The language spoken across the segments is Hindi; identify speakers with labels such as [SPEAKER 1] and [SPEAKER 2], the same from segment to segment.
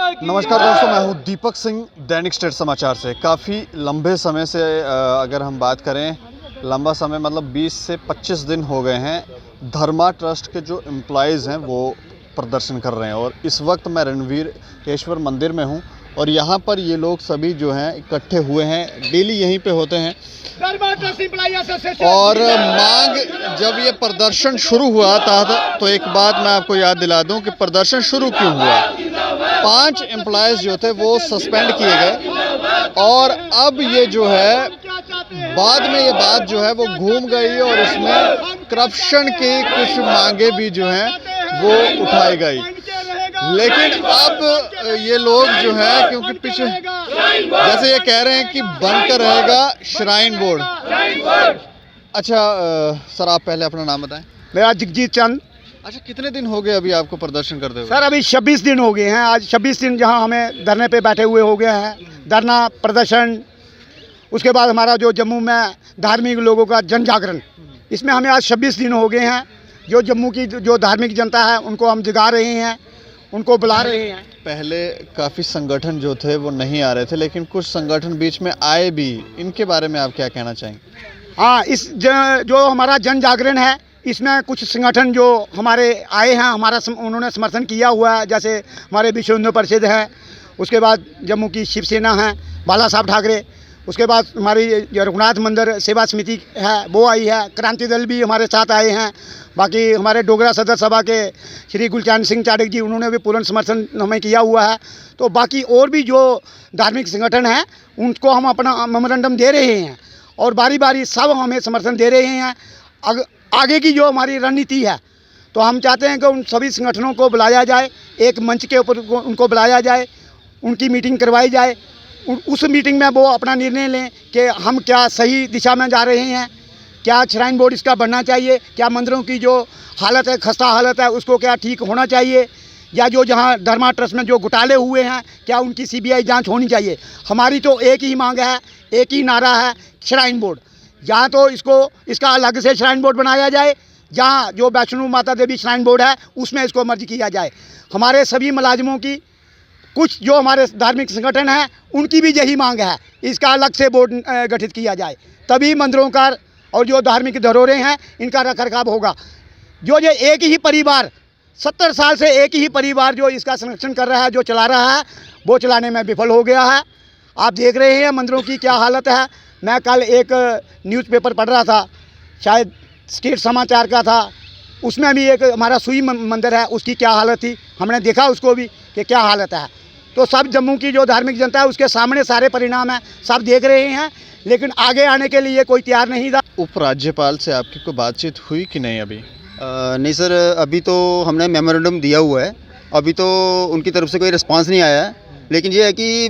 [SPEAKER 1] नमस्कार दोस्तों, मैं हूं दीपक सिंह, दैनिक स्टेट समाचार से। काफ़ी लंबे समय से अगर हम बात करें, लंबा समय मतलब 20 से 25 दिन हो गए हैं, धर्मा ट्रस्ट के जो एम्प्लॉइज़ हैं वो प्रदर्शन कर रहे हैं। और इस वक्त मैं रणवीरेश्वर मंदिर में हूं और यहाँ पर ये लोग सभी जो हैं इकट्ठे हुए हैं, डेली यहीं पे होते हैं। और मांग, जब ये प्रदर्शन शुरू हुआ था तो एक बात मैं आपको याद दिला दूं कि प्रदर्शन शुरू क्यों हुआ। 5 एम्प्लॉयज़ जो थे वो सस्पेंड किए गए और अब ये जो है बाद में ये बात जो है वो घूम गई और इसमें करप्शन की कुछ मांगे भी जो हैं वो उठाई गई। लेकिन अब ये लोग जो हैं, क्योंकि पीछे जैसे ये कह रहे हैं कि बनकर रहेगा श्राइन बोर्ड। अच्छा सर, आप पहले अपना नाम बताएं।
[SPEAKER 2] मेरा जगजीत चंद।
[SPEAKER 1] अच्छा, कितने दिन हो गए अभी आपको प्रदर्शन करते हुए?
[SPEAKER 2] सर अभी 26 दिन हो गए हैं। आज 26 दिन जहां हमें धरने पे बैठे हुए हो गए हैं, धरना प्रदर्शन। उसके बाद हमारा जो जम्मू में धार्मिक लोगों का जन जागरण, इसमें हमें आज 26 दिन हो गए हैं। जो जम्मू की जो धार्मिक जनता है उनको हम जगा रहे हैं, उनको बुला रहे हैं।
[SPEAKER 1] पहले काफ़ी संगठन जो थे वो नहीं आ रहे थे, लेकिन कुछ संगठन बीच में आए भी। इनके बारे में आप क्या कहना चाहेंगे?
[SPEAKER 2] हाँ, जो हमारा जन जागरण है, इसमें कुछ संगठन जो हमारे आए हैं, उन्होंने समर्थन किया हुआ है। जैसे हमारे विश्व हिंदू परिषद है, उसके बाद जम्मू की शिवसेना है, बाला साहब ठाकरे, उसके बाद हमारी रघुनाथ मंदिर सेवा समिति है वो आई है, क्रांति दल भी हमारे साथ आए हैं। बाकी हमारे डोगरा सदर सभा के श्री गुलचैन सिंह चाड़क जी, उन्होंने भी पूर्ण समर्थन हमें किया हुआ है। तो बाकी और भी जो धार्मिक संगठन हैं उनको हम अपना मेमोरेंडम दे रहे हैं और बारी बारी सब हमें समर्थन दे रहे हैं। आगे की जो हमारी रणनीति है, तो हम चाहते हैं कि उन सभी संगठनों को बुलाया जाए, एक मंच के ऊपर उनको बुलाया जाए, उनकी मीटिंग करवाई जाए। उस मीटिंग में वो अपना निर्णय लें कि हम क्या सही दिशा में जा रहे हैं, क्या श्राइन बोर्ड इसका बनना चाहिए, क्या मंदिरों की जो हालत है, खस्ता हालत है, उसको क्या ठीक होना चाहिए, या जो जहाँ धर्मा ट्रस्ट में जो घोटाले हुए हैं क्या उनकी CBI जांच होनी चाहिए। हमारी तो एक ही मांग है, एक ही नारा है, श्राइन बोर्ड। या तो इसका अलग से श्राइन बोर्ड बनाया जाए, जहाँ जो वैष्णो माता देवी श्राइन बोर्ड है उसमें इसको मर्ज किया जाए। हमारे सभी मुलाजिमों की, कुछ जो हमारे धार्मिक संगठन हैं उनकी भी यही मांग है, इसका अलग से बोर्ड गठित किया जाए, तभी मंदिरों का और जो धार्मिक धरोहरें हैं इनका रखरखाव होगा। जो ये एक ही परिवार 70 साल से एक ही परिवार जो इसका संरक्षण कर रहा है, जो चला रहा है, वो चलाने में विफल हो गया है। आप देख रहे हैं मंदिरों की क्या हालत है। मैं कल एक न्यूज़पेपर पढ़ रहा था, शायद स्टेट समाचार का था, उसमें भी एक हमारा सुई मंदिर है, उसकी क्या हालत थी, हमने देखा उसको भी कि क्या हालत है। तो सब जम्मू की जो धार्मिक जनता है उसके सामने सारे परिणाम हैं, सब देख रहे हैं, लेकिन आगे आने के लिए कोई तैयार नहीं था।
[SPEAKER 1] उपराज्यपाल से आपकी कोई बातचीत हुई कि नहीं अभी?
[SPEAKER 3] नहीं सर, अभी तो हमने मेमोरेंडम दिया हुआ है, अभी तो उनकी तरफ से कोई रिस्पांस नहीं आया है। लेकिन ये है कि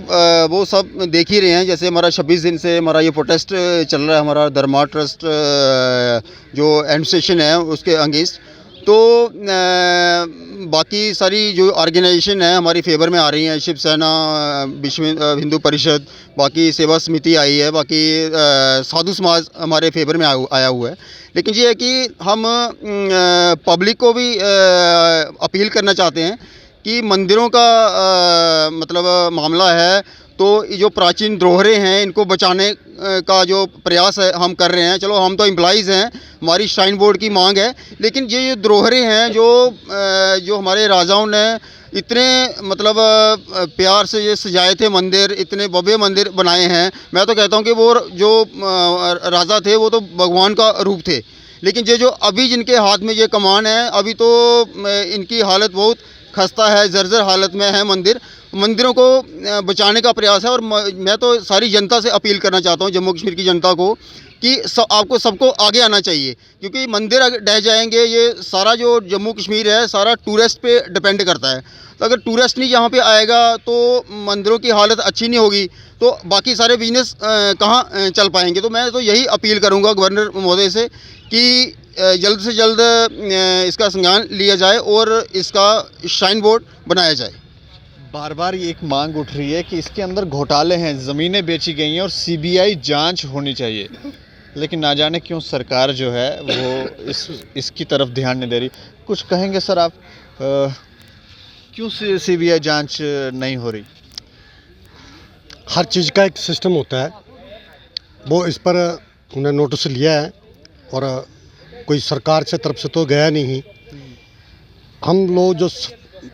[SPEAKER 3] वो सब देख ही रहे हैं। जैसे हमारा 26 दिन से हमारा ये प्रोटेस्ट चल रहा है, हमारा धर्मा ट्रस्ट जो एडमिनिस्ट्रेशन है उसके अगेंस्ट। तो बाकी सारी जो ऑर्गेनाइजेशन है हमारी फेवर में आ रही हैं, शिवसेना, विश्व हिंदू परिषद, बाकी सेवा समिति आई है, बाकी साधु समाज हमारे फेवर में आया हुआ है। लेकिन ये है कि हम पब्लिक को भी अपील करना चाहते हैं कि मंदिरों का मतलब मामला है, तो जो प्राचीन धरोहरें हैं इनको बचाने का जो प्रयास है हम कर रहे हैं। चलो हम तो एम्प्लॉइज़ हैं, हमारी श्राइन बोर्ड की मांग है, लेकिन ये धरोहरें हैं जो हमारे राजाओं ने इतने मतलब प्यार से ये सजाए थे मंदिर, इतने भव्य मंदिर बनाए हैं। मैं तो कहता हूँ कि वो जो राजा थे वो तो भगवान का रूप थे। लेकिन ये जो अभी जिनके हाथ में ये कमान है, अभी तो इनकी हालत बहुत खस्ता है, जर्जर हालत में है मंदिरों को बचाने का प्रयास है। और मैं तो सारी जनता से अपील करना चाहता हूँ, जम्मू कश्मीर की जनता को, कि आपको सबको आगे आना चाहिए, क्योंकि मंदिर अगर ढह जाएंगे, ये सारा जो जम्मू कश्मीर है सारा टूरिस्ट पे डिपेंड करता है। तो अगर टूरिस्ट नहीं यहाँ पे आएगा तो मंदिरों की हालत अच्छी नहीं होगी, तो बाकी सारे बिजनेस कहाँ चल पाएंगे। तो मैं तो यही अपील करूँगा गवर्नर महोदय से कि जल्द से जल्द इसका संज्ञान लिया जाए और इसका श्राइन बोर्ड बनाया जाए।
[SPEAKER 1] बार बार ये एक मांग उठ रही है कि इसके अंदर घोटाले हैं, ज़मीनें बेची गई हैं और CBI जांच होनी चाहिए, लेकिन ना जाने क्यों सरकार जो है वो इसकी तरफ ध्यान नहीं दे रही। कुछ कहेंगे सर आप? क्यों सीबीआई जांच नहीं हो रही?
[SPEAKER 4] हर चीज़ का एक सिस्टम होता है, वो इस पर उन्हें नोटिस लिया है और कोई सरकार से तरफ से तो गया नहीं। हम लोग जो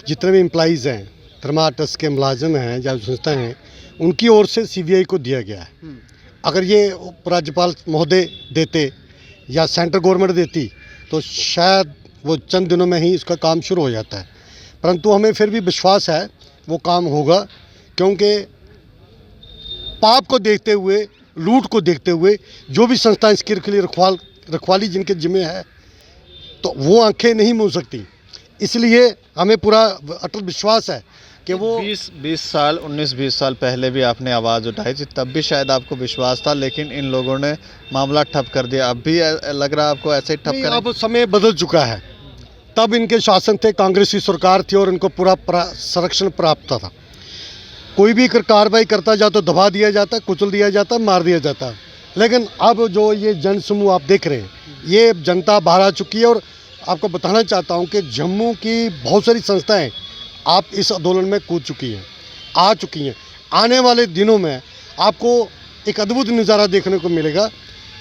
[SPEAKER 4] जितने भी एम्प्लॉइज़ हैं, धर्मा ट्रस्ट के मुलाजिम हैं या संस्थाएं हैं, उनकी ओर से सीबीआई को दिया गया है। अगर ये उपराज्यपाल महोदय देते या सेंट्रल गवर्नमेंट देती तो शायद वो चंद दिनों में ही इसका काम शुरू हो जाता है, परंतु हमें फिर भी विश्वास है वो काम होगा, क्योंकि पाप को देखते हुए, लूट को देखते हुए जो भी संस्था इसके लिए रखवाली जिनके जिम्मे है, तो वो आंखें नहीं मूंद सकती। इसलिए हमें पूरा अटल विश्वास है कि वो
[SPEAKER 1] 19-20 साल पहले भी आपने आवाज़ उठाई थी, तब भी शायद आपको विश्वास था, लेकिन इन लोगों ने मामला ठप कर दिया। अब भी लग रहा है आपको ऐसे ही ठप
[SPEAKER 4] नहीं,
[SPEAKER 1] करें?
[SPEAKER 4] अब समय बदल चुका है। तब इनके शासन थे, कांग्रेस की सरकार थी और इनको पूरा संरक्षण प्राप्त था। कोई भी कार्रवाई करता जा तो दबा दिया जाता, कुचल दिया जाता, मार दिया जाता। लेकिन अब जो ये जन समूह आप देख रहे हैं, ये जनता बाहर आ चुकी है। और आपको बताना चाहता हूँ कि जम्मू की बहुत सारी संस्थाएं आप इस आंदोलन में कूद चुकी हैं, आ चुकी हैं। आने वाले दिनों में आपको एक अद्भुत नज़ारा देखने को मिलेगा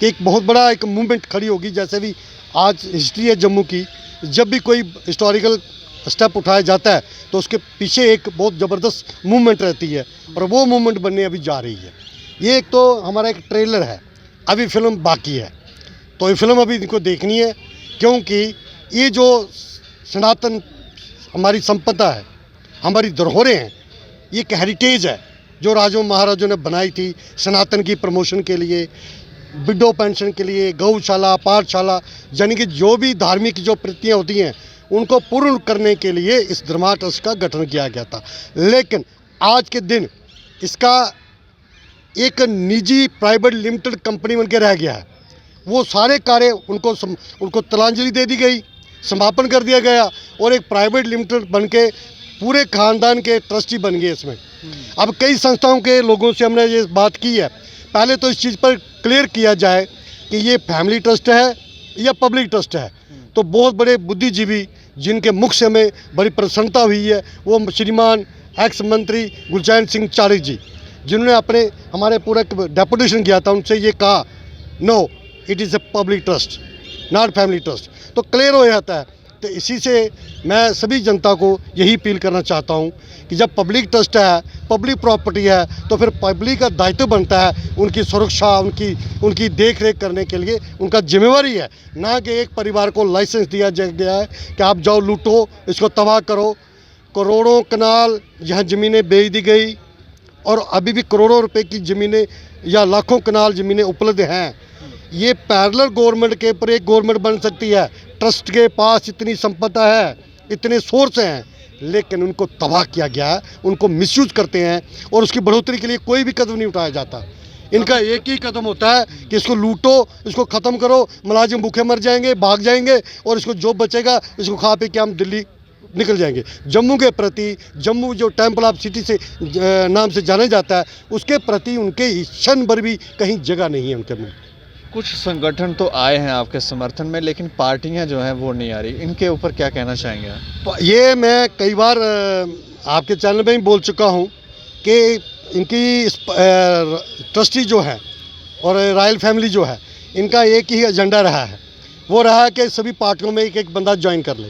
[SPEAKER 4] कि एक बहुत बड़ा एक मूवमेंट खड़ी होगी। जैसे भी आज हिस्ट्री है जम्मू की, जब भी कोई हिस्टोरिकल स्टेप उठाया जाता है तो उसके पीछे एक बहुत ज़बरदस्त मूवमेंट रहती है, और वो मूवमेंट बनने अभी जा रही है। ये एक तो हमारा एक ट्रेलर है, अभी फिल्म बाकी है, तो ये फिल्म अभी इनको देखनी है, क्योंकि ये जो सनातन हमारी संपदा है, हमारी धरोहरें हैं, ये एक हेरिटेज है जो राजों महाराजों ने बनाई थी सनातन की प्रमोशन के लिए, विडो पेंशन के लिए, गौशाला, पाठशाला, यानी कि जो भी धार्मिक जो प्रवृत्तियाँ होती हैं उनको पूर्ण करने के लिए इस धर्मा ट्रस्ट का गठन किया गया था। लेकिन आज के दिन इसका एक निजी प्राइवेट लिमिटेड कंपनी बनके रह गया है। वो सारे कार्य उनको तिलांजलि दे दी गई, समापन कर दिया गया, और एक प्राइवेट लिमिटेड बनके पूरे खानदान के ट्रस्टी बन गए इसमें। अब कई संस्थाओं के लोगों से हमने ये बात की है, पहले तो इस चीज़ पर क्लियर किया जाए कि ये फैमिली ट्रस्ट है या पब्लिक ट्रस्ट है। तो बहुत बड़े बुद्धिजीवी जिनके मुख से हमें बड़ी प्रसन्नता हुई है, वो श्रीमान एक्स मंत्री गुलचैन सिंह चारिक जी, जिन्होंने हमारे पूरा डेपुटेशन किया था, उनसे ये कहा no it is a public trust not family trust, तो क्लियर हो जाता है। तो इसी से मैं सभी जनता को यही अपील करना चाहता हूँ कि जब पब्लिक ट्रस्ट है, पब्लिक प्रॉपर्टी है, तो फिर पब्लिक का दायित्व बनता है उनकी सुरक्षा, उनकी देख रेख करने के लिए उनका जिम्मेवारी है, ना कि एक परिवार को लाइसेंस दिया गया है कि आप जाओ लूटो, इसको तबाह करो। करोड़ों कनाल यहाँ ज़मीनें बेच दी गई, और अभी भी करोड़ों रुपए की ज़मीनें या लाखों कनाल ज़मीनें उपलब्ध हैं। ये पैरेलल गवर्नमेंट के ऊपर एक गवर्नमेंट बन सकती है। ट्रस्ट के पास इतनी संपदा है, इतने सोर्स हैं, लेकिन उनको तबाह किया गया है, उनको मिसयूज करते हैं, और उसकी बढ़ोतरी के लिए कोई भी कदम नहीं उठाया जाता। इनका एक ही कदम होता है कि इसको लूटो, इसको ख़त्म करो, मुलाजिम भूखे मर जाएंगे, भाग जाएंगे, और इसको जो बचेगा इसको खा पी के हम दिल्ली निकल जाएंगे। जम्मू के प्रति, जम्मू जो टेम्पल ऑफ सिटी से नाम से जाना जाता है, उसके प्रति उनके क्षण भर भी कहीं जगह नहीं है उनके में।
[SPEAKER 1] कुछ संगठन तो आए हैं आपके समर्थन में, लेकिन पार्टियां जो हैं वो नहीं आ रही, इनके ऊपर क्या कहना चाहेंगे आप?
[SPEAKER 4] ये मैं कई बार आपके चैनल में ही बोल चुका हूँ कि इनकी ट्रस्टी जो है और रॉयल फैमिली जो है, इनका एक ही एजेंडा रहा है, वो रहा है कि सभी पार्टियों में एक एक बंदा ज्वाइन कर ले।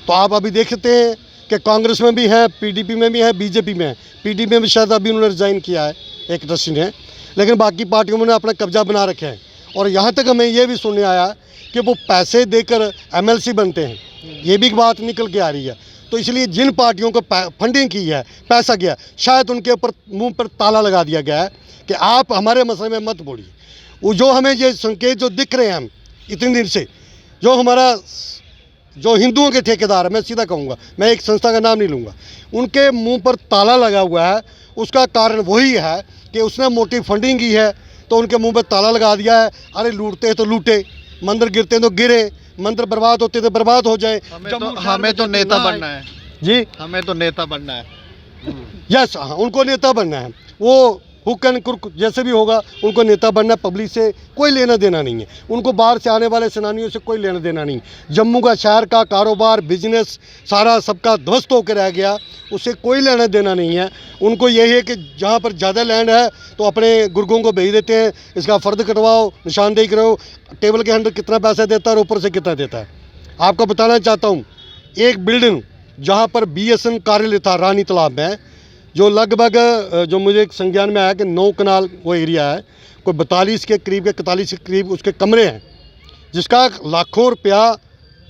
[SPEAKER 4] तो आप अभी देखते हैं कि कांग्रेस में भी है, पीडीपी में भी है, बीजेपी में है। पीडीपी में भी शायद अभी उन्होंने रिजाइन किया है एक ट्रस्टी ने, लेकिन बाकी पार्टियों ने अपना कब्जा बना रखे हैं। और यहाँ तक हमें ये भी सुनने आया कि वो पैसे देकर एमएलसी बनते हैं, ये भी बात निकल के आ रही है। तो इसलिए जिन पार्टियों को फंडिंग की है, पैसा गया, शायद उनके ऊपर मुंह पर ताला लगा दिया गया है कि आप हमारे मसले में मत बोलिए। वो जो हमें ये संकेत जो दिख रहे हैं हम इतने दिन से, जो हमारा जो हिंदुओं के ठेकेदार है, मैं सीधा कहूँगा, मैं एक संस्था का नाम नहीं लूँगा, उनके मुंह पर ताला लगा हुआ है। उसका कारण वही है कि उसने मोटी फंडिंग की है, तो उनके मुंह पर ताला लगा दिया है। अरे लूटते हैं तो लूटे, मंदिर गिरते हैं तो गिरे, मंदिर बर्बाद होते तो बर्बाद हो जाए।
[SPEAKER 1] हमें तो नेता बनना है
[SPEAKER 4] जी,
[SPEAKER 1] हमें तो नेता बनना है।
[SPEAKER 4] यस, हाँ, उनको नेता बनना है। वो हुक एंड क्रुक जैसे भी होगा, उनको नेता बनना, पब्लिक से कोई लेना देना नहीं है, उनको बाहर से आने वाले सेनानियों से कोई लेना देना नहीं। जम्मू का शहर का कारोबार, बिजनेस सारा सबका ध्वस्त होकर रह गया, उससे कोई लेना देना नहीं है। उनको यही है कि जहाँ पर ज़्यादा लैंड है तो अपने गुर्गों को भेज देते हैं, इसका फ़र्द कटवाओ, निशानदेही करो, टेबल के अंदर कितना पैसा देता है और ऊपर से कितना देता है। आपको बताना चाहता हूँ, एक बिल्डिंग जहाँ पर BSN कार्यालय था रानी तालाब में, जो लगभग जो मुझे एक संज्ञान में आया कि 9 कनाल वो एरिया है, कोई 42 के करीब के 41 के करीब उसके कमरे हैं, जिसका लाखों रुपया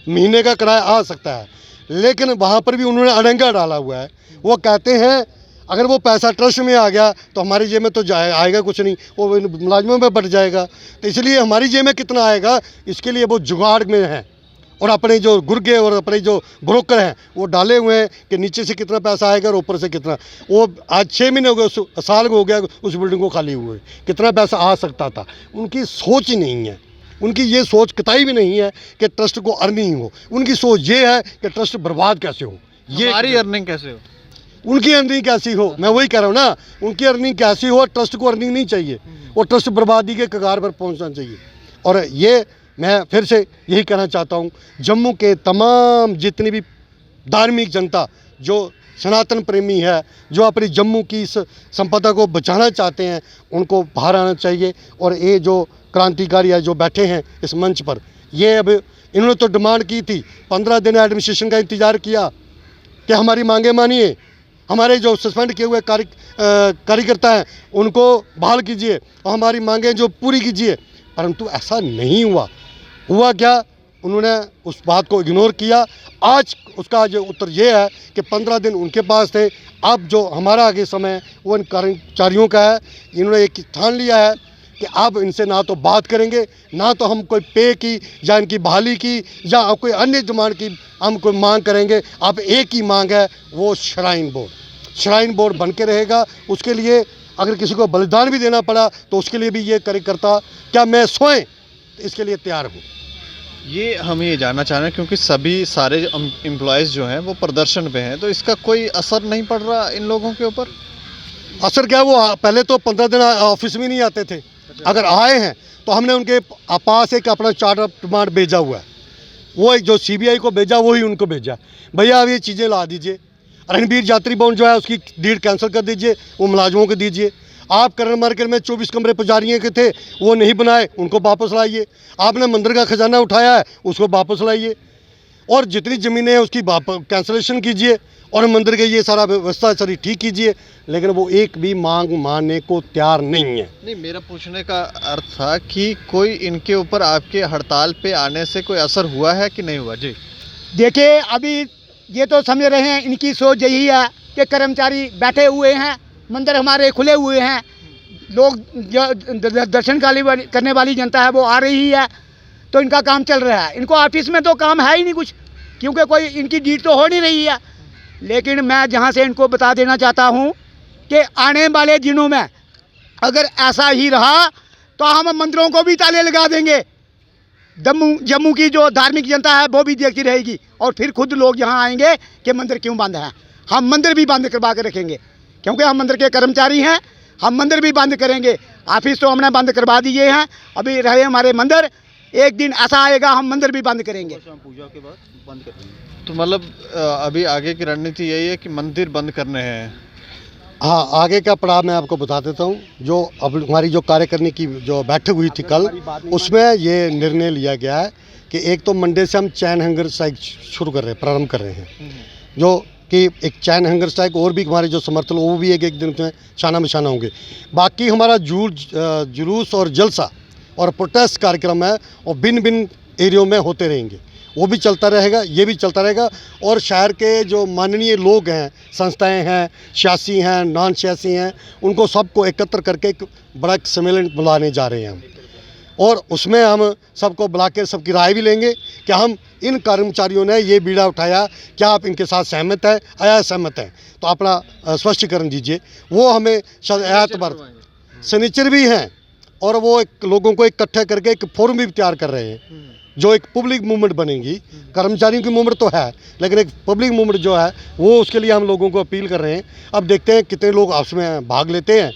[SPEAKER 4] महीने का किराया आ सकता है। लेकिन वहाँ पर भी उन्होंने अड़ंगा डाला हुआ है। वो कहते हैं अगर वो पैसा ट्रस्ट में आ गया तो हमारी जेब में तो आएगा कुछ नहीं, वो मुलाजमों में बढ़ जाएगा। तो इसलिए हमारी जेब में कितना आएगा, इसके लिए वो जुगाड़ में है। और अपने जो गुर्गे और अपने जो ब्रोकर हैं वो डाले हुए हैं कि नीचे से कितना पैसा आएगा और ऊपर से कितना। वो आज 6 महीने हो गए, साल हो गया उस बिल्डिंग को खाली हुए, कितना पैसा आ सकता था। उनकी सोच ही नहीं है, उनकी ये सोच कतई भी नहीं है कि ट्रस्ट को अर्निंग हो। उनकी सोच ये है कि ट्रस्ट बर्बाद कैसे हो, ये
[SPEAKER 1] हमारी अर्निंग कैसे हो,
[SPEAKER 4] उनकी अर्निंग कैसी हो। मैं वही कह रहा हूँ ना, उनकी अर्निंग कैसी हो, ट्रस्ट को अर्निंग नहीं चाहिए, वो ट्रस्ट बर्बादी के कगार पर पहुँचना चाहिए। और ये मैं फिर से यही कहना चाहता हूँ, जम्मू के तमाम जितनी भी धार्मिक जनता जो सनातन प्रेमी है, जो अपनी जम्मू की इस संपदा को बचाना चाहते हैं, उनको बाहर आना चाहिए। और ये जो क्रांतिकारी है जो बैठे हैं इस मंच पर, ये अब इन्होंने तो डिमांड की थी, 15 दिन एडमिनिस्ट्रेशन का इंतज़ार किया कि हमारी मांगें मानिए, हमारे जो सस्पेंड किए हुए कार्यकर्ता हैं उनको बहाल कीजिए और हमारी मांगें जो पूरी कीजिए। परंतु ऐसा नहीं हुआ। हुआ क्या, उन्होंने उस बात को इग्नोर किया। आज उसका जो उत्तर ये है कि 15 दिन उनके पास थे, अब जो हमारा आगे समय है वो इन कर्मचारियों का है। इन्होंने एक ठान लिया है कि अब इनसे ना तो बात करेंगे, ना तो हम कोई पे की या इनकी बहाली की या कोई अन्य डिमांड की हम कोई मांग करेंगे। अब एक ही मांग है, वो श्राइन बोर्ड बन के रहेगा। उसके लिए अगर किसी को बलिदान भी देना पड़ा तो उसके लिए भी ये कार्यकर्ता क्या मैं सोएं इसके लिए तैयार हूँ।
[SPEAKER 1] ये हम ये जानना चाह रहे हैं क्योंकि सभी सारे एम्प्लॉयज़ जो हैं वो प्रदर्शन पे हैं, तो इसका कोई असर नहीं पड़ रहा इन लोगों के ऊपर?
[SPEAKER 4] असर क्या, वो पहले तो 15 दिन ऑफिस में नहीं आते थे, अगर आए हैं तो हमने उनके पास एक अपना चार्ट ऑफ डिमांड भेजा हुआ है। वो एक जो CBI को भेजा वही उनको भेजा, भैया अब ये चीज़ें ला दीजिए। रणबीर यात्री भवन जो है उसकी डीड कैंसिल कर दीजिए, वो मुलाजमों को दीजिए। आप करण मार्केट में 24 कमरे पुजारियों के थे, वो नहीं बनाए, उनको वापस लाइए। आपने मंदिर का खजाना उठाया है, उसको वापस लाइए। और जितनी ज़मीनें हैं उसकी कैंसलेशन कीजिए और मंदिर के ये सारा व्यवस्था सारी ठीक कीजिए। लेकिन वो एक भी मांग मानने को तैयार नहीं है।
[SPEAKER 1] नहीं, मेरा पूछने का अर्थ था कि कोई इनके ऊपर आपके हड़ताल पे आने से कोई असर हुआ है कि नहीं हुआ? जी
[SPEAKER 2] देखिए, अभी ये तो समझ रहे हैं, इनकी सोच यही है कि कर्मचारी बैठे हुए हैं, मंदिर हमारे खुले हुए हैं, लोग जो दर्शन करने वाली जनता है वो आ रही है, तो इनका काम चल रहा है। इनको ऑफिस में तो काम है ही नहीं कुछ, क्योंकि कोई इनकी डीड तो हो नहीं रही है। लेकिन मैं जहाँ से इनको बता देना चाहता हूँ कि आने वाले दिनों में अगर ऐसा ही रहा तो हम मंदिरों को भी ताले लगा देंगे। जम्मू की जो धार्मिक जनता है वो भी देखती रहेगी और फिर खुद लोग यहाँ आएंगे कि मंदिर क्यों बंद है। हम मंदिर भी बंद करवा के रखेंगे, क्योंकि हम मंदिर के कर्मचारी हैं। हम मंदिर भी बंद करेंगे, ऑफिस तो हमने बंद करवा दिए हैं, अभी रहे हमारे मंदिर। एक दिन ऐसा आएगा हम मंदिर भी बंद करेंगे,
[SPEAKER 3] पूजा के बाद बंद कर देंगे।
[SPEAKER 1] तो मतलब अभी आगे की रणनीति यही है कि मंदिर बंद करने हैं?
[SPEAKER 4] हाँ, आगे का पड़ाव मैं आपको बता देता हूँ। जो अब हमारी जो कार्यकारिणी की जो बैठक हुई थी कल, उसमें ये निर्णय लिया गया है कि एक तो मंडे से हम चैन हंगर स्ट्राइक शुरू कर रहे हैं, प्रारंभ कर रहे हैं। जो कि एक चैन हंगर स्ट्राइक और भी हमारे जो समर्थन वो भी एक दिन में शाना बशाना होंगे। बाकी हमारा जुलूस और जलसा और प्रोटेस्ट कार्यक्रम है और भिन्न भिन्न एरियो में होते रहेंगे, वो भी चलता रहेगा, ये भी चलता रहेगा। और शहर के जो माननीय लोग हैं, संस्थाएं हैं, सियासी हैं, नॉन सियासी हैं, उनको सबको एकत्र करके एक बड़ा सम्मेलन बुलाने जा रहे हैं हम। और उसमें हम सबको बुला के सबकी राय भी लेंगे कि हम इन कर्मचारियों ने ये बीड़ा उठाया, क्या आप इनके साथ सहमत हैं या असहमत हैं, तो अपना स्पष्टीकरण दीजिए। वो हमें एतबार सनीचर भी हैं और वो एक लोगों को इकट्ठे करके एक फोरम भी तैयार कर रहे हैं, जो एक पब्लिक मूवमेंट बनेगी। कर्मचारियों की मूवमेंट तो है, लेकिन एक पब्लिक मूवमेंट जो है वो, उसके लिए हम लोगों को अपील कर रहे हैं। अब देखते हैं कितने लोग आपस में भाग लेते हैं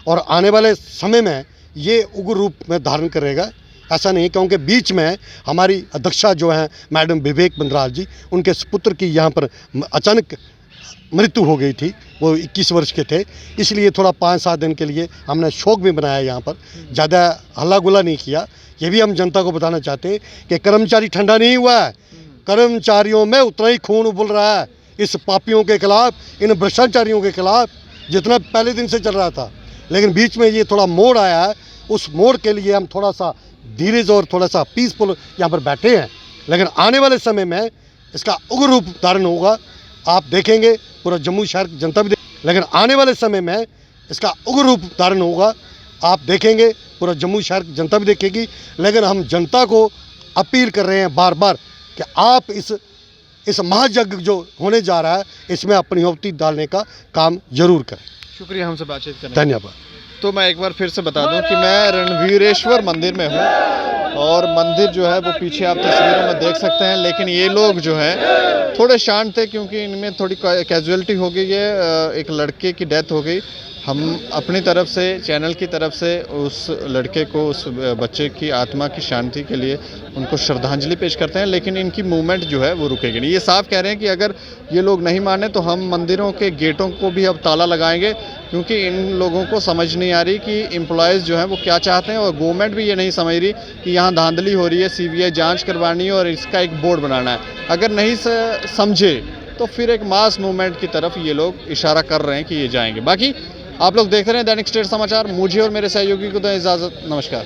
[SPEAKER 4] और आने वाले समय में ये उग्र रूप में धारण करेगा। ऐसा नहीं, क्योंकि बीच में हमारी अध्यक्षा जो हैं मैडम विवेक बंदराल जी, उनके सुपुत्र की यहाँ पर अचानक मृत्यु हो गई थी। वो 21 वर्ष के थे, इसलिए थोड़ा 5-7 दिन के लिए हमने शोक भी मनाया यहाँ पर, ज़्यादा हल्ला गुल्ला नहीं किया। ये भी हम जनता को बताना चाहते हैं कि कर्मचारी ठंडा नहीं हुआ है, कर्मचारियों में उतना ही खून उबल रहा है इस पापियों के खिलाफ, इन भ्रष्टाचारियों के खिलाफ, जितना पहले दिन से चल रहा था। लेकिन बीच में ये थोड़ा मोड़ आया है, उस मोड़ के लिए हम थोड़ा सा धीरज और थोड़ा सा पीसफुल यहाँ पर बैठे हैं। लेकिन आने वाले समय में इसका उग्र रूप धारण होगा, आप देखेंगे, पूरा जम्मू शहर की जनता भी लेकिन आने वाले समय में इसका उग्र रूप धारण होगा, आप देखेंगे, पूरा जम्मू शहर की जनता भी देखेगी। लेकिन हम जनता को अपील कर रहे हैं बार बार कि आप इस महायज्ञ जो होने जा रहा है, इसमें अपनी आहुति डालने का काम जरूर करें।
[SPEAKER 1] शुक्रिया हमसे बातचीत करने का।
[SPEAKER 4] धन्यवाद।
[SPEAKER 1] तो मैं एक बार फिर से बता दूं कि मैं रणवीरेश्वर मंदिर में हूं और मंदिर जो है वो पीछे आप तस्वीरों में देख सकते हैं। लेकिन ये लोग जो हैं थोड़े शांत थे, क्योंकि इनमें थोड़ी कैजुअलिटी हो गई है, एक लड़के की डेथ हो गई। हम अपनी तरफ से, चैनल की तरफ से उस लड़के को, उस बच्चे की आत्मा की शांति के लिए उनको श्रद्धांजलि पेश करते हैं। लेकिन इनकी मूवमेंट जो है वो रुकेगी नहीं। ये साफ कह रहे हैं कि अगर ये लोग नहीं माने तो हम मंदिरों के गेटों को भी अब ताला लगाएंगे, क्योंकि इन लोगों को समझ नहीं आ रही कि एम्प्लॉयज़ जो हैं वो क्या चाहते हैं, और गवर्नमेंट भी ये नहीं समझ रही कि यहाँ धांधली हो रही है, CBI जाँच करवानी है और इसका एक बोर्ड बनाना है। अगर नहीं समझे तो फिर एक मास मूवमेंट की तरफ ये लोग इशारा कर रहे हैं कि ये जाएंगे। बाकी आप लोग देख रहे हैं दैनिक स्टेट समाचार। मुझे और मेरे सहयोगी को दें इजाज़त। नमस्कार।